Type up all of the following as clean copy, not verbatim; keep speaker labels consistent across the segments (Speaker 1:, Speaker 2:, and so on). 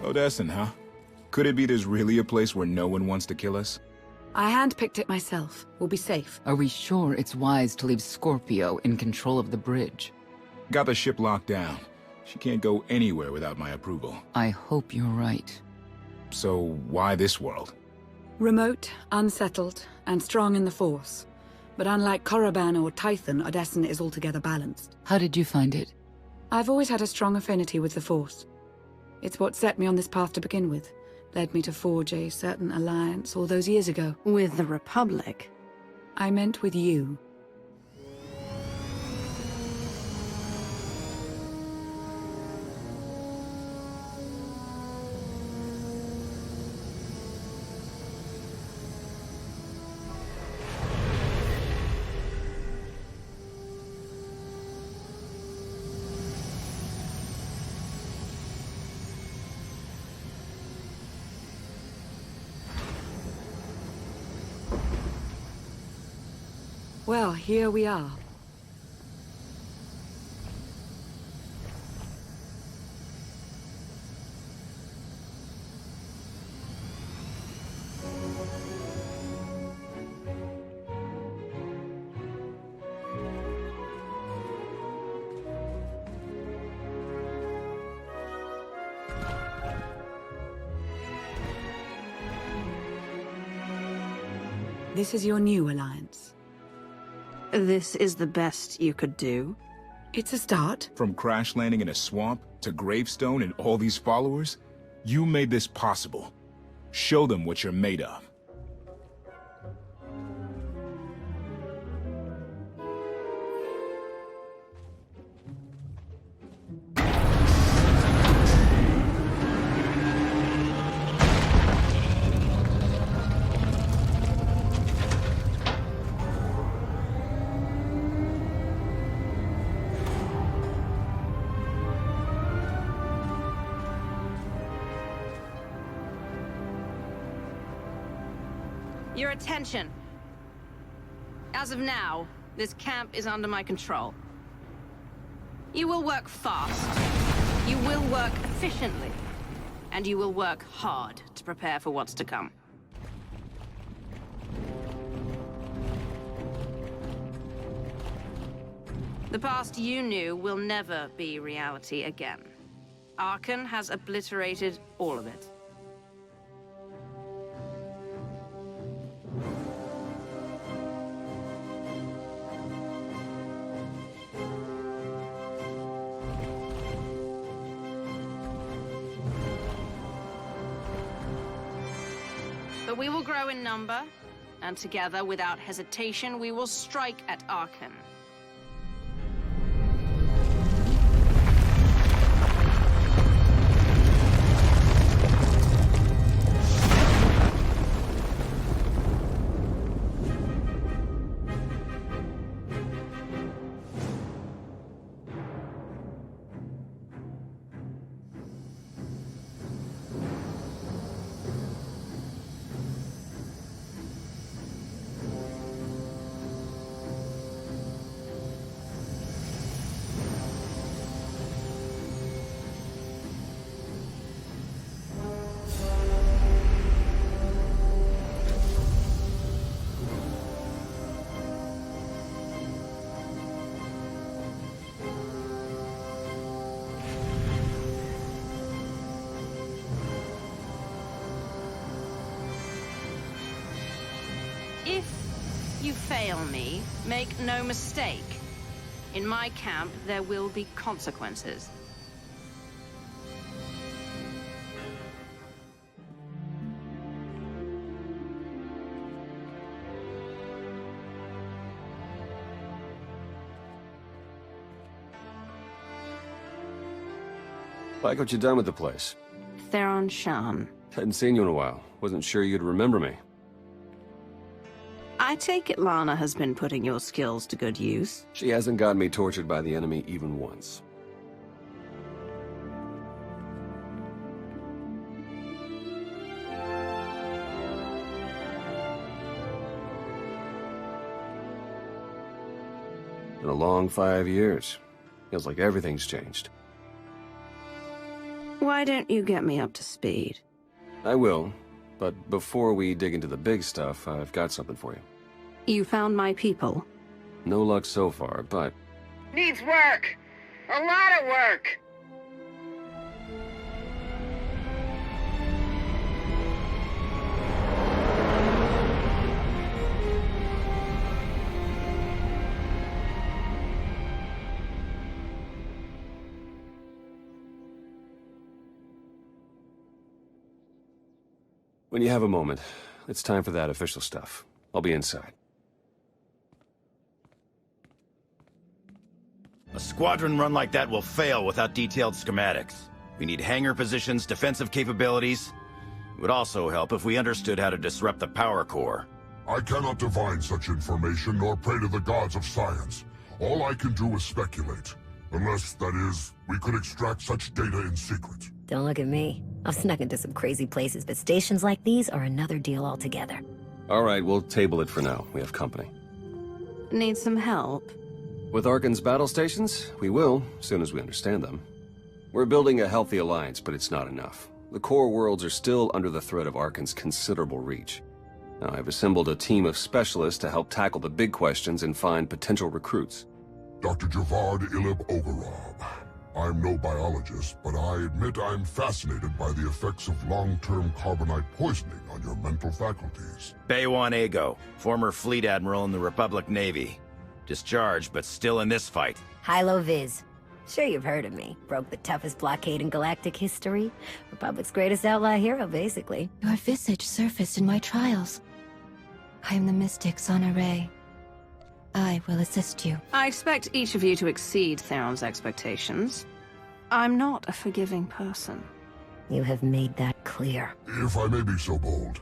Speaker 1: Odessin, huh? Could it be there's really a place where no one wants to kill us?
Speaker 2: I handpicked it myself. We'll be safe.
Speaker 3: Are we sure it's wise to leave Scorpio in control of the bridge?
Speaker 1: Got the ship locked down. She can't go anywhere without my approval.
Speaker 3: I hope you're right.
Speaker 1: So why this world?
Speaker 2: Remote, unsettled, and strong in the Force. But unlike Korriban or Tython, Odessin is altogether balanced.
Speaker 3: How did you find it?
Speaker 2: I've always had a strong affinity with the Force. It's what set me on this path to begin with. Led me to forge a certain alliance all those years ago.
Speaker 4: With the Republic?
Speaker 2: I meant with you. Well, here we are. This is your new alliance.
Speaker 4: This is the best you could do?
Speaker 2: It's a start.
Speaker 1: From crash landing in a swamp to gravestone and all these followers, you made this possible. Show them what you're made of.
Speaker 4: Your attention. As of now, this camp is under my control. You will work fast. You will work efficiently. And you will work hard to prepare for what's to come. The past you knew will never be reality again. Archon has obliterated all of it. But we will grow in number, and together, without hesitation, we will strike at Archon. If you fail me, make no mistake. In my camp, there will be consequences.
Speaker 5: Like what you done with the place.
Speaker 4: Theron Shan.
Speaker 5: Hadn't seen you in a while. Wasn't sure you'd remember me.
Speaker 4: I take it Lana has been putting your skills to good use.
Speaker 5: She hasn't gotten me tortured by the enemy even once. Been a long 5 years. Feels like everything's changed.
Speaker 4: Why don't you get me up to speed?
Speaker 5: I will, but before we dig into the big stuff, I've got something for you.
Speaker 4: You found my people?
Speaker 5: No luck so far, but
Speaker 6: Needs work. A lot of work.
Speaker 5: when you have a moment, it's time for that official stuff. I'll be inside.
Speaker 7: A squadron run like that will fail without detailed schematics. We need hangar positions, defensive capabilities. It would also help if we understood how to disrupt the power core.
Speaker 8: I cannot divine such information nor pray to the gods of science. All I can do is speculate. Unless, that is, we could extract such data in secret.
Speaker 9: Don't look at me. I've snuck into some crazy places, but stations like these are another deal altogether.
Speaker 5: All right, we'll table it for now. We have company.
Speaker 4: Need some help?
Speaker 5: With Arkan's battle stations, we will, as soon as we understand them. We're building a healthy alliance, but it's not enough. The core worlds are still under the threat of Arkan's considerable reach. Now, I've assembled a team of specialists to help tackle the big questions and find potential recruits.
Speaker 8: Dr. Javad Ilib Ogorab. I'm no biologist, but I admit I'm fascinated by the effects of long-term carbonite poisoning on your mental faculties.
Speaker 7: Baywan Ego, former fleet admiral in the Republic Navy. Discharged, but still in this fight.
Speaker 9: Hilo Viz. Sure you've heard of me. Broke the toughest blockade in galactic history. Republic's greatest outlaw hero, basically.
Speaker 10: Your visage surfaced in my trials. I am the mystic Sana Ray. I will assist you.
Speaker 4: I expect each of you to exceed Theron's expectations. I'm not a forgiving person.
Speaker 9: You have made that clear.
Speaker 8: If I may be so bold,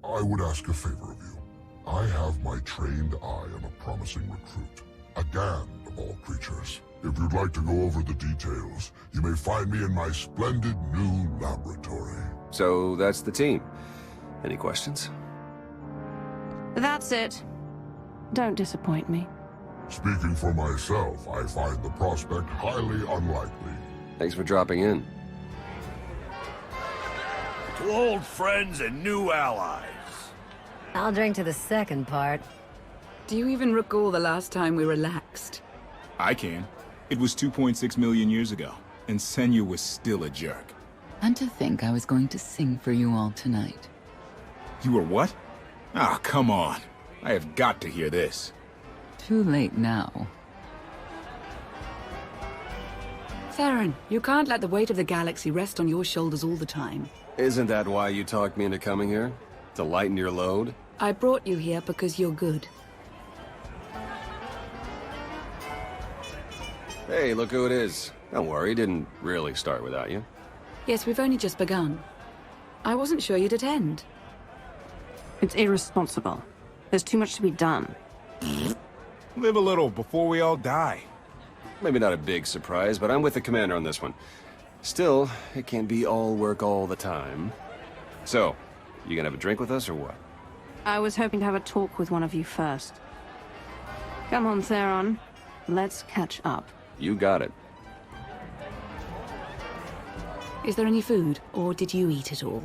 Speaker 8: I would ask a favor of you. I have my trained eye on a promising recruit. A Gand of all creatures. If you'd like to go over the details, you may find me in my splendid new laboratory.
Speaker 5: So that's the team. Any questions?
Speaker 4: That's it. Don't disappoint me.
Speaker 8: Speaking for myself, I find the prospect highly unlikely.
Speaker 5: Thanks for dropping in.
Speaker 7: To old friends and new allies.
Speaker 9: I'll drink to the second part.
Speaker 2: Do you even recall the last time we relaxed?
Speaker 1: I can. It was 2.6 million years ago, and Senya was still a jerk.
Speaker 3: And to think I was going to sing for you all tonight.
Speaker 1: You were what? Ah, come on. I have got to hear this.
Speaker 3: Too late now.
Speaker 2: Theron, you can't let the weight of the galaxy rest on your shoulders all the time.
Speaker 5: Isn't that why you talked me into coming here? To lighten your load?
Speaker 2: I brought you here because you're good.
Speaker 5: Hey, look who it is. Don't worry, didn't really start without you.
Speaker 2: Yes, we've only just begun. I wasn't sure you'd attend.
Speaker 4: It's irresponsible. There's too much to be done.
Speaker 1: Live a little before we all die.
Speaker 5: Maybe not a big surprise, but I'm with the commander on this one. Still, it can't be all work all the time. So, you gonna have a drink with us or what?
Speaker 4: I was hoping to have a talk with one of you first. Come on, Theron. Let's catch up.
Speaker 5: You got it.
Speaker 2: Is there any food, or did you eat it all?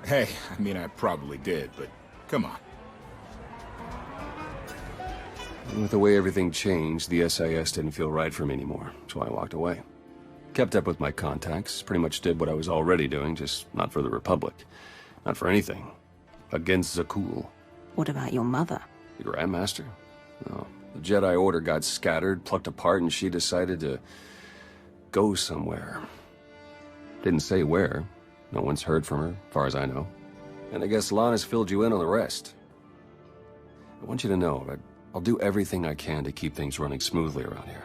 Speaker 1: Hey, I mean, I probably did, but come on.
Speaker 5: With the way everything changed, the SIS didn't feel right for me anymore, so I walked away. Kept up with my contacts, pretty much did what I was already doing, just not for the Republic. Not for anything. Against Zakul.
Speaker 4: What about your mother?
Speaker 5: The Grandmaster? No. The Jedi Order got scattered, plucked apart, and she decided to go somewhere. Didn't say where. No one's heard from her, as far as I know. And I guess Lana's filled you in on the rest. I want you to know that I'll do everything I can to keep things running smoothly around here.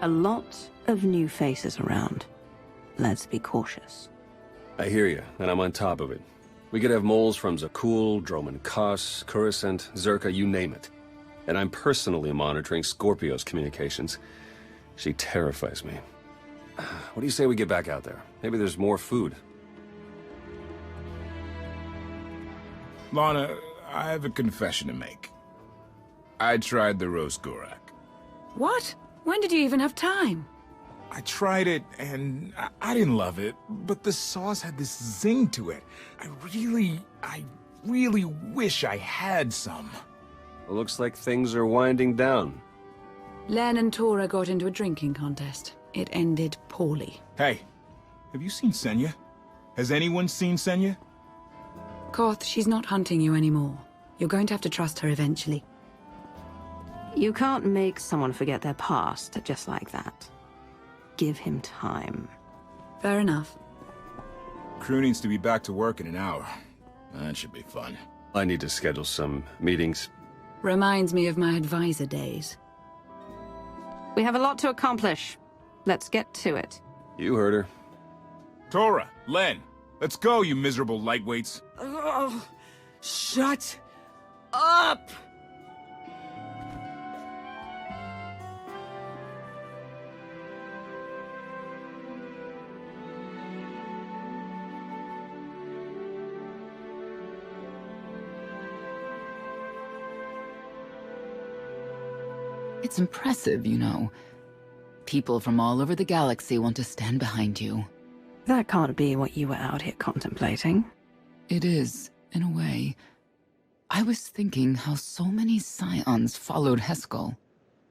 Speaker 4: A lot of new faces around. Let's be cautious.
Speaker 5: I hear you, and I'm on top of it. We could have moles from Zakul, Droman Kos, Coruscant, Zerka, you name it. And I'm personally monitoring Scorpio's communications. She terrifies me. What do you say we get back out there? Maybe there's more food.
Speaker 1: Lana, I have a confession to make. I tried the roast Gorak.
Speaker 2: What? When did you even have time?
Speaker 1: I tried it, and I didn't love it, but the sauce had this zing to it. I really wish I had some.
Speaker 5: It looks like things are winding down.
Speaker 2: Len and Tora got into a drinking contest. It ended poorly.
Speaker 1: Hey, have you seen Senya? Has anyone seen Senya?
Speaker 2: Koth, she's not hunting you anymore. You're going to have to trust her eventually.
Speaker 4: You can't make someone forget their past just like that. Give him time.
Speaker 2: Fair enough.
Speaker 1: Crew needs to be back to work in an hour. That should be fun.
Speaker 5: I need to schedule some meetings.
Speaker 2: Reminds me of my advisor days.
Speaker 4: We have a lot to accomplish. Let's get to it.
Speaker 5: You heard her.
Speaker 1: Tora, Len, let's go, you miserable lightweights.
Speaker 6: Oh, shut up!
Speaker 3: It's impressive, you know. People from all over the galaxy want to stand behind you.
Speaker 4: That can't be what you were out here contemplating.
Speaker 3: It is, in a way. I was thinking how so many scions followed Heskel.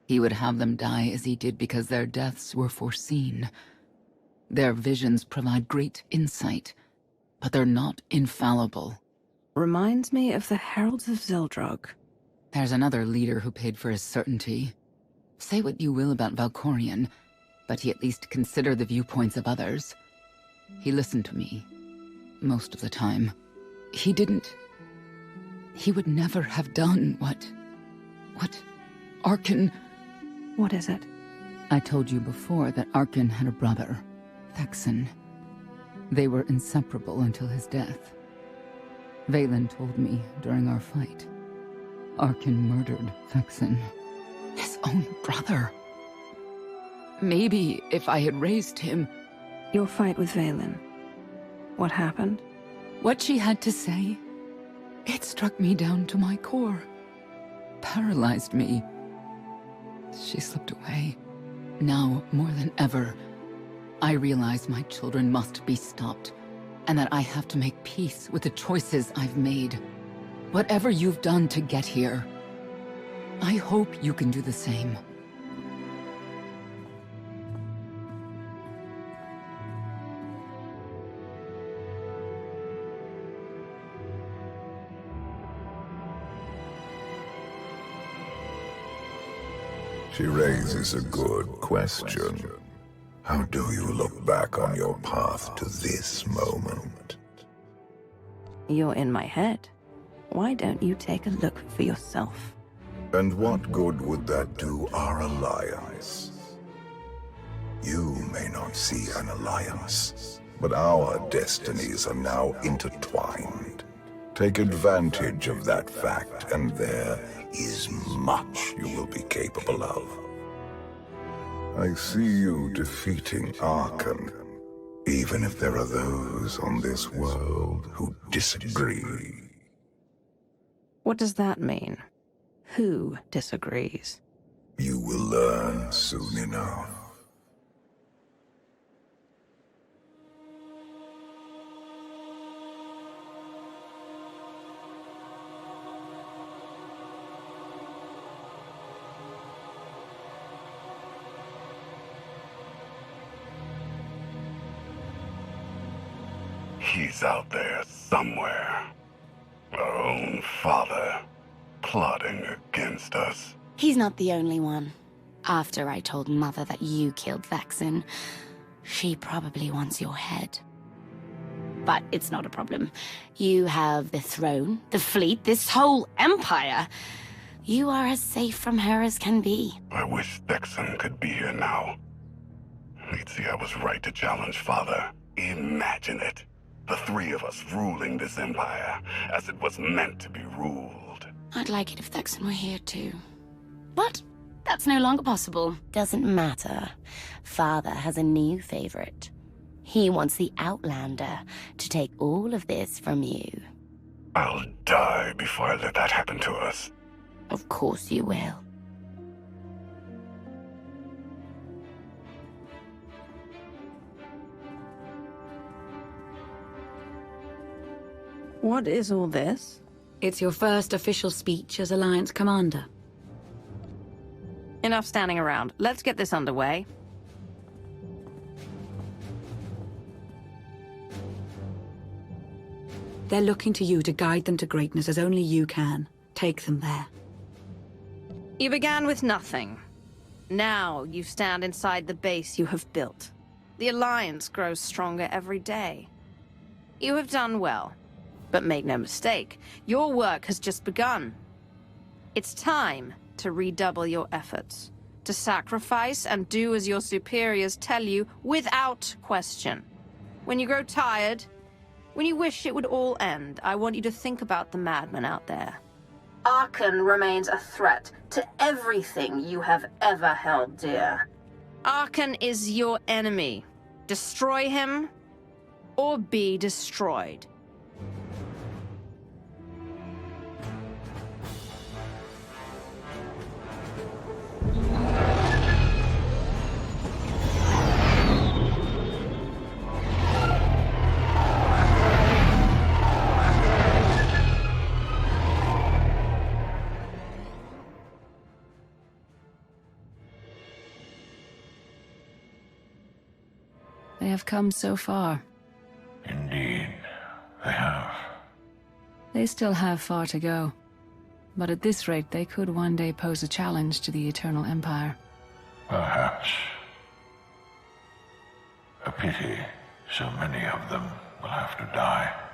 Speaker 3: He would have them die as he did because their deaths were foreseen. Their visions provide great insight, but they're not infallible.
Speaker 4: Reminds me of the Heralds of Zeldrog.
Speaker 3: There's another leader who paid for his certainty. Say what you will about Valkorion, but he at least considered the viewpoints of others. He listened to me. Most of the time. He didn't. He would never have done what Arkan...
Speaker 4: What is it?
Speaker 3: I told you before that Arkan had a brother, Thexan. They were inseparable until his death. Valen told me during our fight. Arkan murdered Thexan. His own brother. Maybe if I had raised him...
Speaker 4: Your fight with Valen. What happened?
Speaker 3: What she had to say, it struck me down to my core. Paralyzed me. She slipped away. Now, more than ever, I realize my children must be stopped, and that I have to make peace with the choices I've made. Whatever you've done to get here, I hope you can do the same.
Speaker 8: She raises a good question. How do you look back on your path to this moment?
Speaker 4: You're in my head. Why don't you take a look for yourself?
Speaker 8: And what good would that do our alliance? You may not see an alliance, but our destinies are now intertwined. Take advantage of that fact, and there is much you will be capable of. I see you defeating Arkan, even if there are those on this world who disagree.
Speaker 4: What does that mean? Who disagrees?
Speaker 8: You will learn soon enough. He's out there somewhere. Our own father, plotting against us.
Speaker 11: He's not the only one. After I told Mother that you killed Thexan, she probably wants your head. But it's not a problem. You have the throne, the fleet, this whole empire. You are as safe from her as can be.
Speaker 8: I wish Thexan could be here now. He'd see I was right to challenge Father. Imagine it. The three of us ruling this empire as it was meant to be ruled.
Speaker 11: I'd like it if Thexan were here too. But that's no longer possible. Doesn't matter. Father has a new favorite. He wants the Outlander to take all of this from you.
Speaker 8: I'll die before I let that happen to us.
Speaker 11: Of course you will.
Speaker 4: What is all this?
Speaker 2: It's your first official speech as Alliance Commander.
Speaker 4: Enough standing around. Let's get this underway.
Speaker 2: They're looking to you to guide them to greatness as only you can. Take them there.
Speaker 4: You began with nothing. Now you stand inside the base you have built. The Alliance grows stronger every day. You have done well. But make no mistake, your work has just begun. It's time to redouble your efforts. To sacrifice and do as your superiors tell you without question. When you grow tired, when you wish it would all end, I want you to think about the madman out there. Arkan remains a threat to everything you have ever held dear. Arkan is your enemy. Destroy him, or be destroyed.
Speaker 3: They have come so far.
Speaker 12: Indeed, they have.
Speaker 3: They still have far to go. But at this rate, they could one day pose a challenge to the Eternal Empire.
Speaker 12: Perhaps. A pity so many of them will have to die.